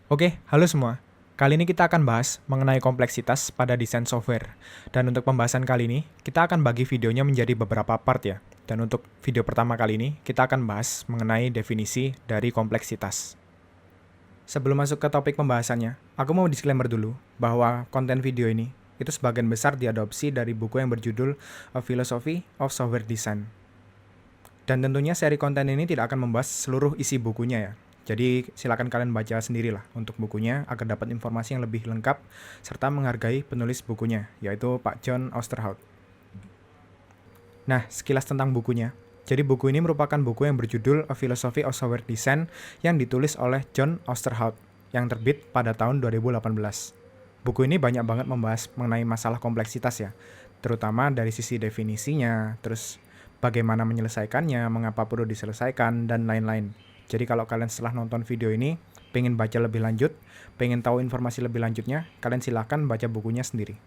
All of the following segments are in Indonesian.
Oke, halo semua. Kali ini kita akan bahas mengenai kompleksitas pada desain software. Dan untuk pembahasan kali ini, kita akan bagi videonya menjadi beberapa part ya. Dan untuk video pertama kali ini, kita akan bahas mengenai definisi dari kompleksitas. Sebelum masuk ke topik pembahasannya, aku mau disclaimer dulu bahwa konten video ini itu sebagian besar diadopsi dari buku yang berjudul A Philosophy of Software Design. Dan tentunya seri konten ini tidak akan membahas seluruh isi bukunya ya. Jadi silakan kalian baca sendirilah untuk bukunya agar dapat informasi yang lebih lengkap serta menghargai penulis bukunya, yaitu Pak John Osterhout. Nah, sekilas tentang bukunya. Jadi buku ini merupakan buku yang berjudul A Philosophy of Software Design yang ditulis oleh John Osterhout yang terbit pada tahun 2018. Buku ini banyak banget membahas mengenai masalah kompleksitas ya, terutama dari sisi definisinya, terus bagaimana menyelesaikannya, mengapa perlu diselesaikan, dan lain-lain. Jadi kalau kalian setelah nonton video ini, pengen baca lebih lanjut, pengen tahu informasi lebih lanjutnya, kalian silahkan baca bukunya sendiri.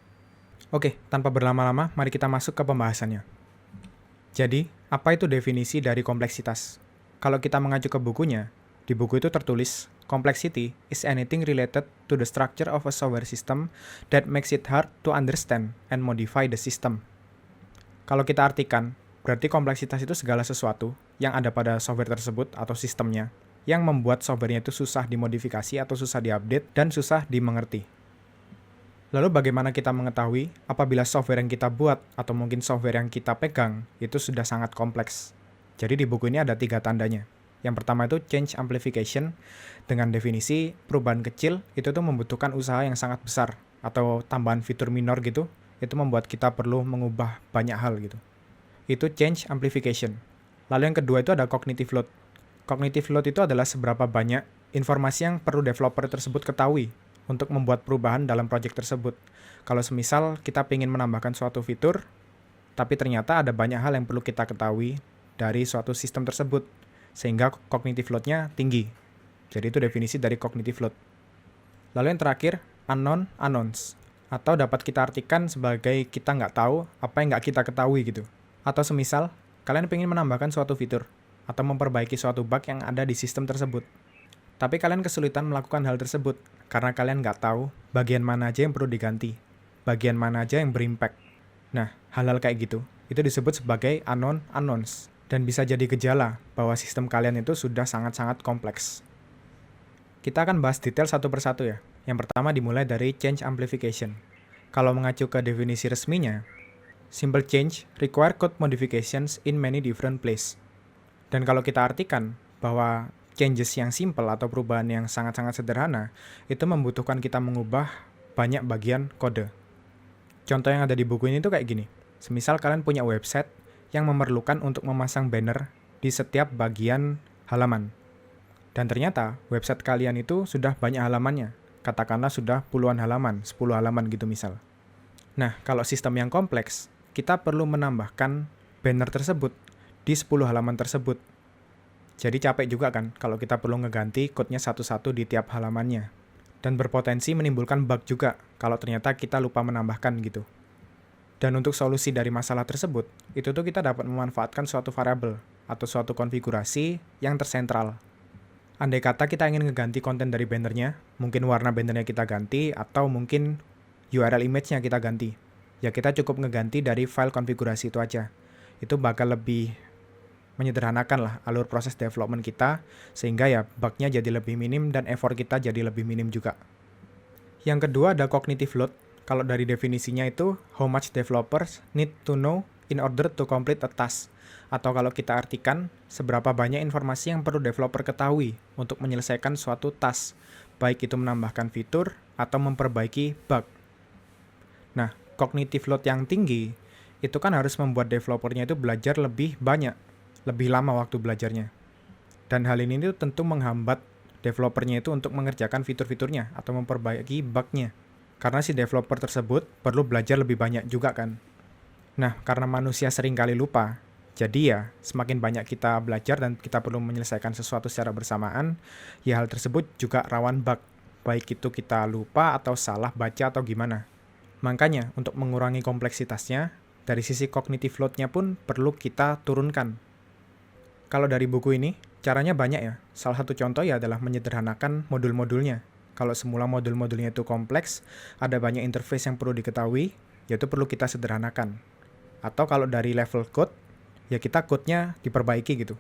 Oke, tanpa berlama-lama, mari kita masuk ke pembahasannya. Jadi, apa itu definisi dari kompleksitas? Kalau kita mengacu ke bukunya, di buku itu tertulis, complexity is anything related to the structure of a software system that makes it hard to understand and modify the system. Kalau kita artikan, berarti kompleksitas itu segala sesuatu yang ada pada software tersebut atau sistemnya, yang membuat softwarenya itu susah dimodifikasi atau susah diupdate dan susah dimengerti. Lalu bagaimana kita mengetahui apabila software yang kita buat atau mungkin software yang kita pegang itu sudah sangat kompleks? Jadi di buku ini ada 3 tandanya. Yang pertama itu change amplification, dengan definisi perubahan kecil itu tuh membutuhkan usaha yang sangat besar atau tambahan fitur minor gitu, itu membuat kita perlu mengubah banyak hal gitu. Itu change amplification. Lalu yang kedua itu ada cognitive load. Cognitive load itu adalah seberapa banyak informasi yang perlu developer tersebut ketahui untuk membuat perubahan dalam project tersebut. Kalau semisal kita ingin menambahkan suatu fitur, tapi ternyata ada banyak hal yang perlu kita ketahui dari suatu sistem tersebut, sehingga cognitive load-nya tinggi. Jadi itu definisi dari cognitive load. Lalu yang terakhir, unknown unknowns, atau dapat kita artikan sebagai kita nggak tahu apa yang nggak kita ketahui gitu. Atau semisal, kalian ingin menambahkan suatu fitur atau memperbaiki suatu bug yang ada di sistem tersebut. Tapi kalian kesulitan melakukan hal tersebut karena kalian nggak tahu bagian mana aja yang perlu diganti, bagian mana aja yang berimpact. Nah, hal-hal kayak gitu, itu disebut sebagai unknown unknowns dan bisa jadi gejala bahwa sistem kalian itu sudah sangat-sangat kompleks. Kita akan bahas detail satu persatu ya. Yang pertama dimulai dari change amplification. Kalau mengacu ke definisi resminya, simple change require code modifications in many different places. Dan kalau kita artikan bahwa changes yang simple atau perubahan yang sangat-sangat sederhana, itu membutuhkan kita mengubah banyak bagian kode. Contoh yang ada di buku ini tuh kayak gini. Semisal kalian punya website yang memerlukan untuk memasang banner di setiap bagian halaman. Dan ternyata website kalian itu sudah banyak halamannya. Katakanlah sudah puluhan halaman, 10 halaman gitu misal. Nah, kalau sistem yang kompleks, kita perlu menambahkan banner tersebut di 10 halaman tersebut. Jadi capek juga kan kalau kita perlu ngeganti code-nya satu-satu di tiap halamannya. Dan berpotensi menimbulkan bug juga kalau ternyata kita lupa menambahkan gitu. Dan untuk solusi dari masalah tersebut, itu tuh kita dapat memanfaatkan suatu variabel atau suatu konfigurasi yang tersentral. Andai kata kita ingin ngeganti konten dari bannernya, mungkin warna bannernya kita ganti atau mungkin URL image-nya kita ganti. Ya kita cukup ngeganti dari file konfigurasi itu aja. Itu bakal lebih menyederhanakan lah alur proses development kita, sehingga ya bug-nya jadi lebih minim dan effort kita jadi lebih minim juga. Yang kedua ada cognitive load. Kalau dari definisinya itu, how much developers need to know in order to complete a task. Atau kalau kita artikan, seberapa banyak informasi yang perlu developer ketahui untuk menyelesaikan suatu task, baik itu menambahkan fitur atau memperbaiki bug. Nah, cognitive load yang tinggi, itu kan harus membuat developernya itu belajar lebih banyak, lebih lama waktu belajarnya. Dan hal ini itu tentu menghambat developernya itu untuk mengerjakan fitur-fiturnya atau memperbaiki bug-nya. Karena si developer tersebut perlu belajar lebih banyak juga kan. Nah, karena manusia sering kali lupa, jadi ya semakin banyak kita belajar dan kita perlu menyelesaikan sesuatu secara bersamaan, ya hal tersebut juga rawan bug. Baik itu kita lupa atau salah baca atau gimana. Makanya, untuk mengurangi kompleksitasnya, dari sisi cognitive load-nya pun perlu kita turunkan. Kalau dari buku ini, caranya banyak ya. Salah satu contoh ya adalah menyederhanakan modul-modulnya. Kalau semula modul-modulnya itu kompleks, ada banyak interface yang perlu diketahui, yaitu perlu kita sederhanakan. Atau kalau dari level code, ya kita code-nya diperbaiki gitu.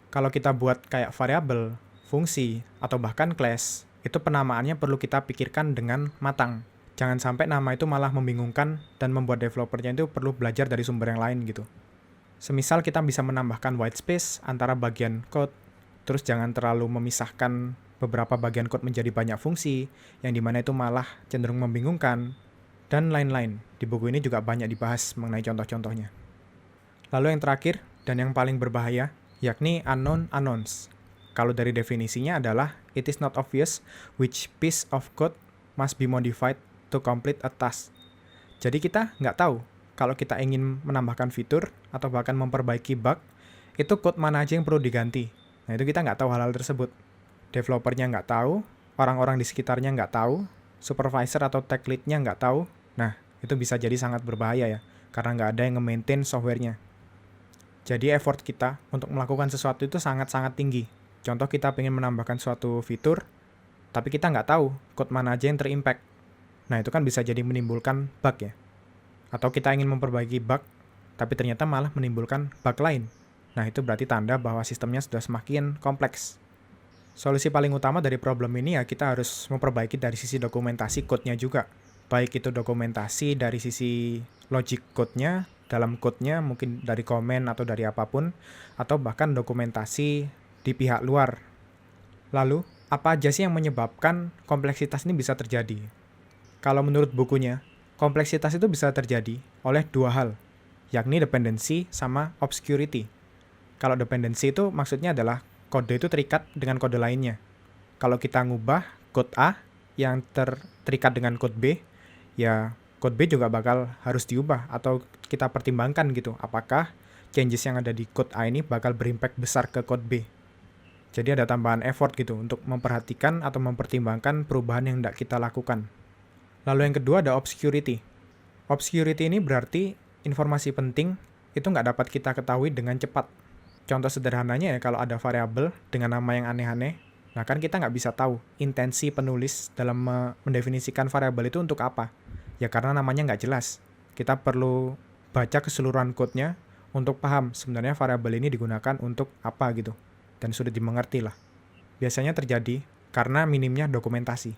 Kalau kita buat kayak variabel, fungsi, atau bahkan class, itu penamaannya perlu kita pikirkan dengan matang. Jangan sampai nama itu malah membingungkan dan membuat developernya itu perlu belajar dari sumber yang lain gitu. Semisal kita bisa menambahkan white space antara bagian code, terus jangan terlalu memisahkan beberapa bagian code menjadi banyak fungsi, yang dimana itu malah cenderung membingungkan, dan lain-lain. Di buku ini juga banyak dibahas mengenai contoh-contohnya. Lalu yang terakhir, dan yang paling berbahaya, yakni unknown unknowns. Kalau dari definisinya adalah, it is not obvious which piece of code must be modified to complete a task. Jadi kita nggak tahu, kalau kita ingin menambahkan fitur, atau bahkan memperbaiki bug, itu code mana aja yang perlu diganti. Nah itu kita nggak tahu hal-hal tersebut. Developernya nggak tahu, orang-orang di sekitarnya nggak tahu, supervisor atau tech lead-nya nggak tahu. Nah itu bisa jadi sangat berbahaya ya, karena nggak ada yang nge-maintain software-nya. Jadi effort kita untuk melakukan sesuatu itu sangat-sangat tinggi. Contoh kita ingin menambahkan suatu fitur, tapi kita nggak tahu code mana aja yang terimpact. Nah itu kan bisa jadi menimbulkan bug ya. Atau kita ingin memperbaiki bug, tapi ternyata malah menimbulkan bug lain. Nah itu berarti tanda bahwa sistemnya sudah semakin kompleks. Solusi paling utama dari problem ini ya kita harus memperbaiki dari sisi dokumentasi code-nya juga. Baik itu dokumentasi dari sisi logic code-nya, dalam code-nya mungkin dari komen atau dari apapun, atau bahkan dokumentasi di pihak luar. Lalu, apa aja sih yang menyebabkan kompleksitas ini bisa terjadi? Kalau menurut bukunya, kompleksitas itu bisa terjadi oleh dua hal, yakni dependency sama obscurity. Kalau dependency itu maksudnya adalah kode itu terikat dengan kode lainnya. Kalau kita ngubah code A yang terikat dengan code B, ya code B juga bakal harus diubah atau kita pertimbangkan gitu. Apakah changes yang ada di code A ini bakal berimpact besar ke code B. Jadi ada tambahan effort gitu untuk memperhatikan atau mempertimbangkan perubahan yang tidak kita lakukan. Lalu yang kedua ada obscurity. Obscurity ini berarti informasi penting itu nggak dapat kita ketahui dengan cepat. Contoh sederhananya ya kalau ada variabel dengan nama yang aneh-aneh, nah kan kita nggak bisa tahu intensi penulis dalam mendefinisikan variabel itu untuk apa. Ya karena namanya nggak jelas. Kita perlu baca keseluruhan code-nya untuk paham sebenarnya variabel ini digunakan untuk apa gitu. Dan sudah dimengerti lah. Biasanya terjadi karena minimnya dokumentasi.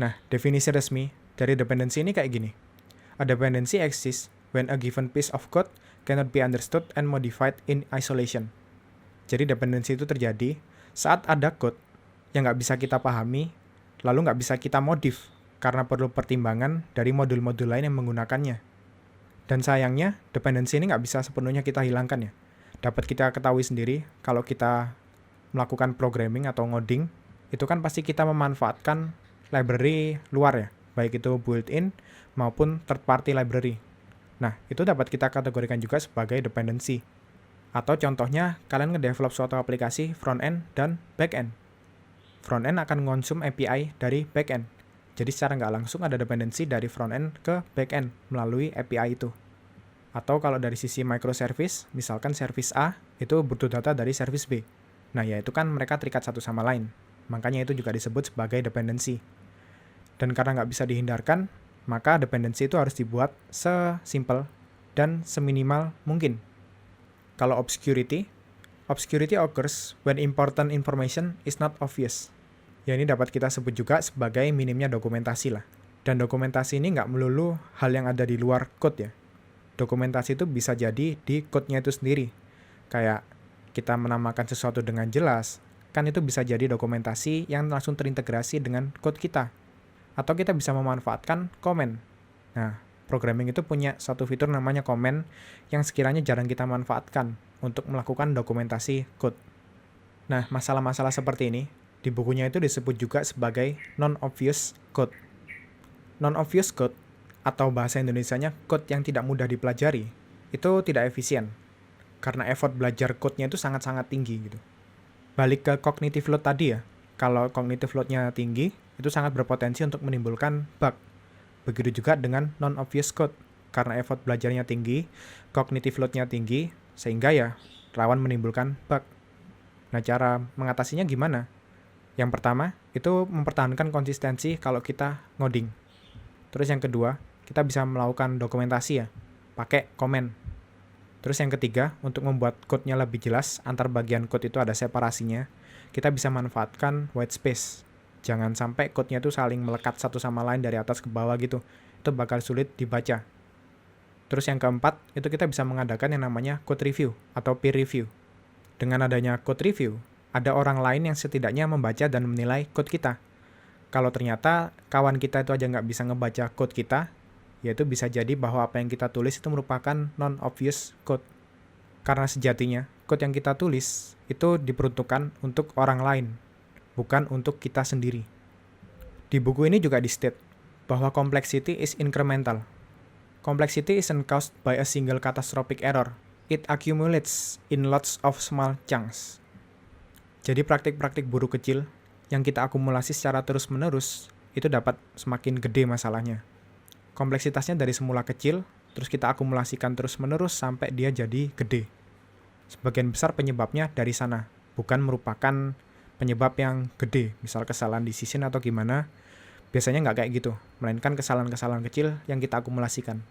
Nah, definisi resmi dari dependency ini kayak gini. A dependency exists when a given piece of code cannot be understood and modified in isolation. Jadi dependency itu terjadi saat ada code yang nggak bisa kita pahami, lalu nggak bisa kita modif karena perlu pertimbangan dari modul-modul lain yang menggunakannya. Dan sayangnya, dependency ini nggak bisa sepenuhnya kita hilangkan ya. Dapat kita ketahui sendiri, kalau kita melakukan programming atau ngoding, itu kan pasti kita memanfaatkan library luar ya, baik itu built-in maupun third-party library. Nah, itu dapat kita kategorikan juga sebagai dependency. Atau contohnya, kalian ngedevelop suatu aplikasi front-end dan back-end. Front-end akan mengonsum API dari back-end. Jadi secara nggak langsung ada dependensi dari front-end ke back-end melalui API itu. Atau kalau dari sisi microservice, misalkan service A itu butuh data dari service B. Nah ya itu kan mereka terikat satu sama lain. Makanya itu juga disebut sebagai dependensi. Dan karena nggak bisa dihindarkan, maka dependensi itu harus dibuat sesimpel dan seminimal mungkin. Kalau obscurity occurs when important information is not obvious. Ya ini dapat kita sebut juga sebagai minimnya dokumentasi lah. Dan dokumentasi ini nggak melulu hal yang ada di luar code ya. Dokumentasi itu bisa jadi di code-nya itu sendiri. Kayak kita menamakan sesuatu dengan jelas, kan itu bisa jadi dokumentasi yang langsung terintegrasi dengan code kita. Atau kita bisa memanfaatkan komen. Nah, programming itu punya satu fitur namanya komen yang sekiranya jarang kita manfaatkan untuk melakukan dokumentasi code. Nah, masalah-masalah seperti ini di bukunya itu disebut juga sebagai non-obvious code. Non-obvious code atau bahasa Indonesianya code yang tidak mudah dipelajari itu tidak efisien karena effort belajar code-nya itu sangat-sangat tinggi gitu. Balik ke cognitive load tadi ya. Kalau cognitive load-nya tinggi, itu sangat berpotensi untuk menimbulkan bug. Begitu juga dengan non-obvious code. Karena effort belajarnya tinggi, cognitive load-nya tinggi, sehingga ya rawan menimbulkan bug. Nah, cara mengatasinya gimana? Yang pertama, itu mempertahankan konsistensi kalau kita ngoding. Terus yang kedua, kita bisa melakukan dokumentasi ya, pakai komen. Terus yang ketiga, untuk membuat code-nya lebih jelas, antar bagian code itu ada separasinya, kita bisa manfaatkan white space. Jangan sampai code-nya itu saling melekat satu sama lain dari atas ke bawah gitu. Itu bakal sulit dibaca. Terus yang keempat, itu kita bisa mengadakan yang namanya code review atau peer review. Dengan adanya code review, ada orang lain yang setidaknya membaca dan menilai code kita. Kalau ternyata kawan kita itu aja nggak bisa ngebaca code kita, yaitu bisa jadi bahwa apa yang kita tulis itu merupakan non-obvious code. Karena sejatinya, code yang kita tulis itu diperuntukkan untuk orang lain, bukan untuk kita sendiri. Di buku ini juga di-state bahwa complexity is incremental. Complexity isn't caused by a single catastrophic error. It accumulates in lots of small chunks. Jadi praktik-praktik buruk kecil yang kita akumulasi secara terus-menerus itu dapat semakin gede masalahnya. Kompleksitasnya dari semula kecil, terus kita akumulasikan terus-menerus sampai dia jadi gede. Sebagian besar penyebabnya dari sana, bukan merupakan penyebab yang gede, misal kesalahan di sisin atau gimana. Biasanya nggak kayak gitu, melainkan kesalahan-kesalahan kecil yang kita akumulasikan.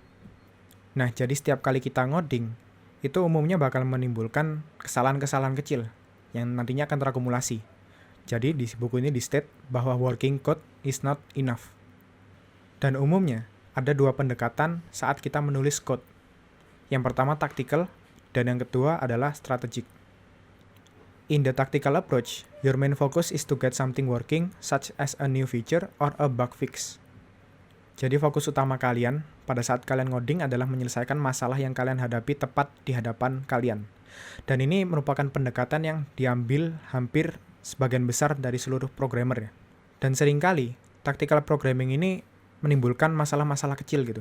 Nah, jadi setiap kali kita ngoding, itu umumnya bakal menimbulkan kesalahan-kesalahan kecil yang nantinya akan terakumulasi. Jadi di buku ini di-state bahwa working code is not enough. Dan umumnya, ada dua pendekatan saat kita menulis code. Yang pertama tactical, dan yang kedua adalah strategic. In the tactical approach, your main focus is to get something working, such as a new feature or a bug fix. Jadi fokus utama kalian pada saat kalian ngoding adalah menyelesaikan masalah yang kalian hadapi tepat di hadapan kalian. Dan ini merupakan pendekatan yang diambil hampir sebagian besar dari seluruh programmer ya. Dan seringkali, tactical programming ini menimbulkan masalah-masalah kecil gitu.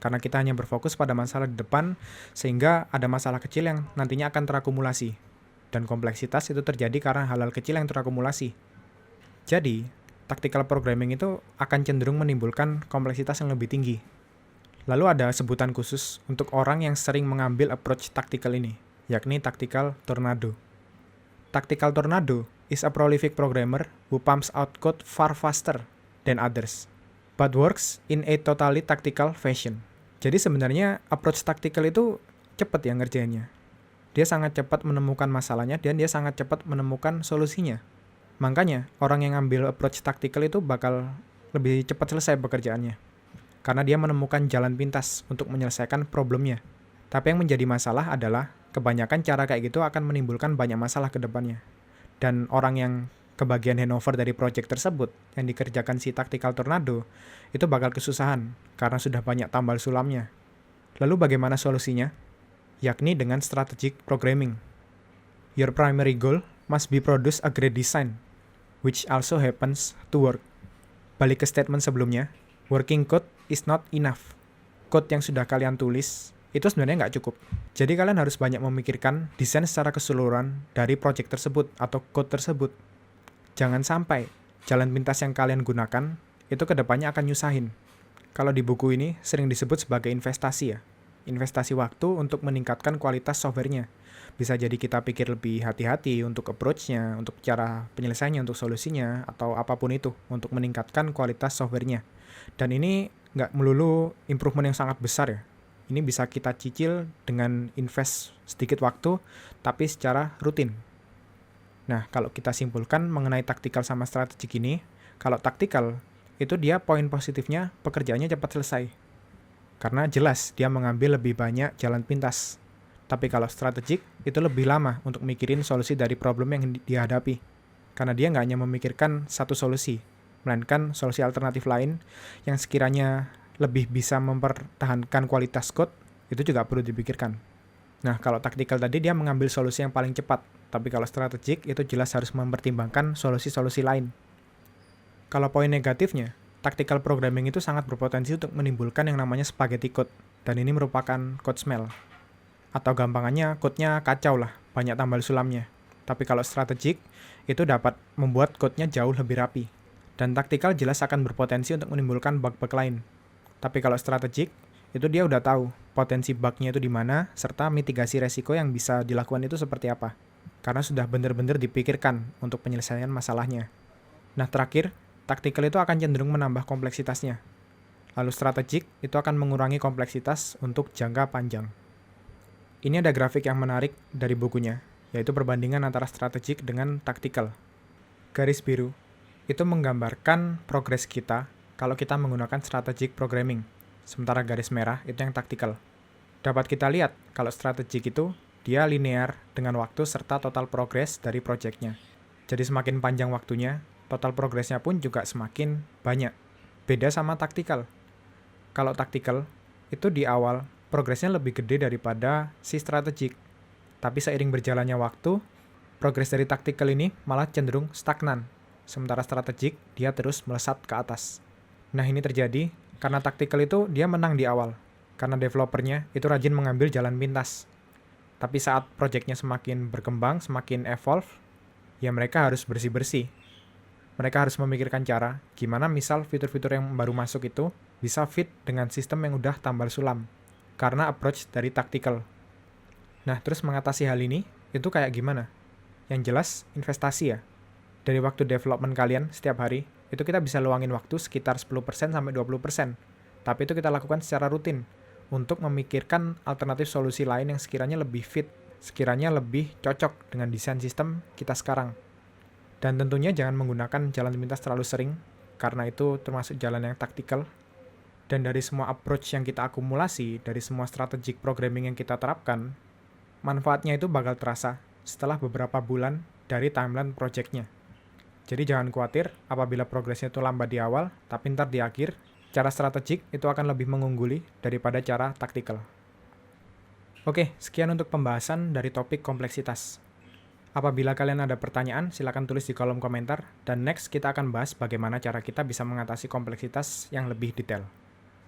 Karena kita hanya berfokus pada masalah di depan, sehingga ada masalah kecil yang nantinya akan terakumulasi. Dan kompleksitas itu terjadi karena hal-hal kecil yang terakumulasi. Jadi, tactical programming itu akan cenderung menimbulkan kompleksitas yang lebih tinggi. Lalu ada sebutan khusus untuk orang yang sering mengambil approach tactical ini, yakni tactical tornado. Tactical tornado is a prolific programmer who pumps out code far faster than others, but works in a totally tactical fashion. Jadi sebenarnya approach tactical itu cepat ya ngerjainnya. Dia sangat cepat menemukan masalahnya dan dia sangat cepat menemukan solusinya. Makanya orang yang ambil approach tactical itu bakal lebih cepat selesai pekerjaannya. Karena dia menemukan jalan pintas untuk menyelesaikan problemnya. Tapi yang menjadi masalah adalah kebanyakan cara kayak gitu akan menimbulkan banyak masalah ke depannya. Dan orang yang kebagian handover dari project tersebut yang dikerjakan si tactical tornado itu bakal kesusahan karena sudah banyak tambal sulamnya. Lalu bagaimana solusinya? Yakni dengan strategic programming. Your primary goal must be produce a great design, which also happens to work. Balik ke statement sebelumnya, working code is not enough. Code yang sudah kalian tulis itu sebenarnya nggak cukup. Jadi kalian harus banyak memikirkan desain secara keseluruhan dari project tersebut atau code tersebut. Jangan sampai jalan pintas yang kalian gunakan itu kedepannya akan nyusahin. Kalau di buku ini sering disebut sebagai investasi ya. Investasi waktu untuk meningkatkan kualitas softwarenya. Bisa jadi kita pikir lebih hati-hati untuk approach-nya, untuk cara penyelesaiannya, untuk solusinya, atau apapun itu untuk meningkatkan kualitas softwarenya. Dan ini nggak melulu improvement yang sangat besar ya. Ini bisa kita cicil dengan invest sedikit waktu, tapi secara rutin. Nah, kalau kita simpulkan mengenai taktikal sama strategik ini, kalau taktikal, itu dia poin positifnya pekerjaannya cepat selesai. Karena jelas dia mengambil lebih banyak jalan pintas. Tapi kalau strategik, itu lebih lama untuk mikirin solusi dari problem yang dihadapi. Karena dia nggak hanya memikirkan satu solusi, melainkan solusi alternatif lain yang sekiranya lebih bisa mempertahankan kualitas code, itu juga perlu dipikirkan. Nah, kalau taktikal tadi dia mengambil solusi yang paling cepat, tapi kalau strategik itu jelas harus mempertimbangkan solusi-solusi lain. Kalau poin negatifnya, tactical programming itu sangat berpotensi untuk menimbulkan yang namanya spaghetti code, dan ini merupakan code smell. Atau gampangannya, code-nya kacau lah, banyak tambal sulamnya. Tapi kalau strategik, itu dapat membuat code-nya jauh lebih rapi. Dan tactical jelas akan berpotensi untuk menimbulkan bug-bug lain. Tapi kalau strategik, itu dia udah tahu potensi bug-nya itu di mana, serta mitigasi resiko yang bisa dilakukan itu seperti apa. Karena sudah benar-benar dipikirkan untuk penyelesaian masalahnya. Nah, terakhir, taktikal itu akan cenderung menambah kompleksitasnya. Lalu strategik itu akan mengurangi kompleksitas untuk jangka panjang. Ini ada grafik yang menarik dari bukunya, yaitu perbandingan antara strategik dengan taktikal. Garis biru itu menggambarkan progres kita kalau kita menggunakan strategic programming, sementara garis merah itu yang taktikal. Dapat kita lihat kalau strategik itu dia linear dengan waktu serta total progres dari proyeknya. Jadi semakin panjang waktunya, total progresnya pun juga semakin banyak. Beda sama taktikal. Kalau taktikal, itu di awal progresnya lebih gede daripada si strategik. Tapi seiring berjalannya waktu, progres dari taktikal ini malah cenderung stagnan. Sementara strategik, dia terus melesat ke atas. Nah, ini terjadi karena taktikal itu dia menang di awal. Karena developernya itu rajin mengambil jalan pintas. Tapi saat proyeknya semakin berkembang, semakin evolve, ya mereka harus bersih-bersih. Mereka harus memikirkan cara gimana misal fitur-fitur yang baru masuk itu bisa fit dengan sistem yang udah tambal sulam. Karena approach dari tactical. Nah, terus mengatasi hal ini, itu kayak gimana? Yang jelas, investasi ya. Dari waktu development kalian setiap hari, itu kita bisa luangin waktu sekitar 10% sampai 20%. Tapi itu kita lakukan secara rutin untuk memikirkan alternatif solusi lain yang sekiranya lebih fit, sekiranya lebih cocok dengan desain sistem kita sekarang. Dan tentunya jangan menggunakan jalan pintas terlalu sering, karena itu termasuk jalan yang taktikal. Dan dari semua approach yang kita akumulasi, dari semua strategic programming yang kita terapkan, manfaatnya itu bakal terasa setelah beberapa bulan dari timeline project-nya. Jadi jangan khawatir apabila progresnya itu lambat di awal, tapi ntar di akhir, cara strategik itu akan lebih mengungguli daripada cara taktikal. Oke, sekian untuk pembahasan dari topik kompleksitas. Apabila kalian ada pertanyaan, silakan tulis di kolom komentar, dan next kita akan bahas bagaimana cara kita bisa mengatasi kompleksitas yang lebih detail.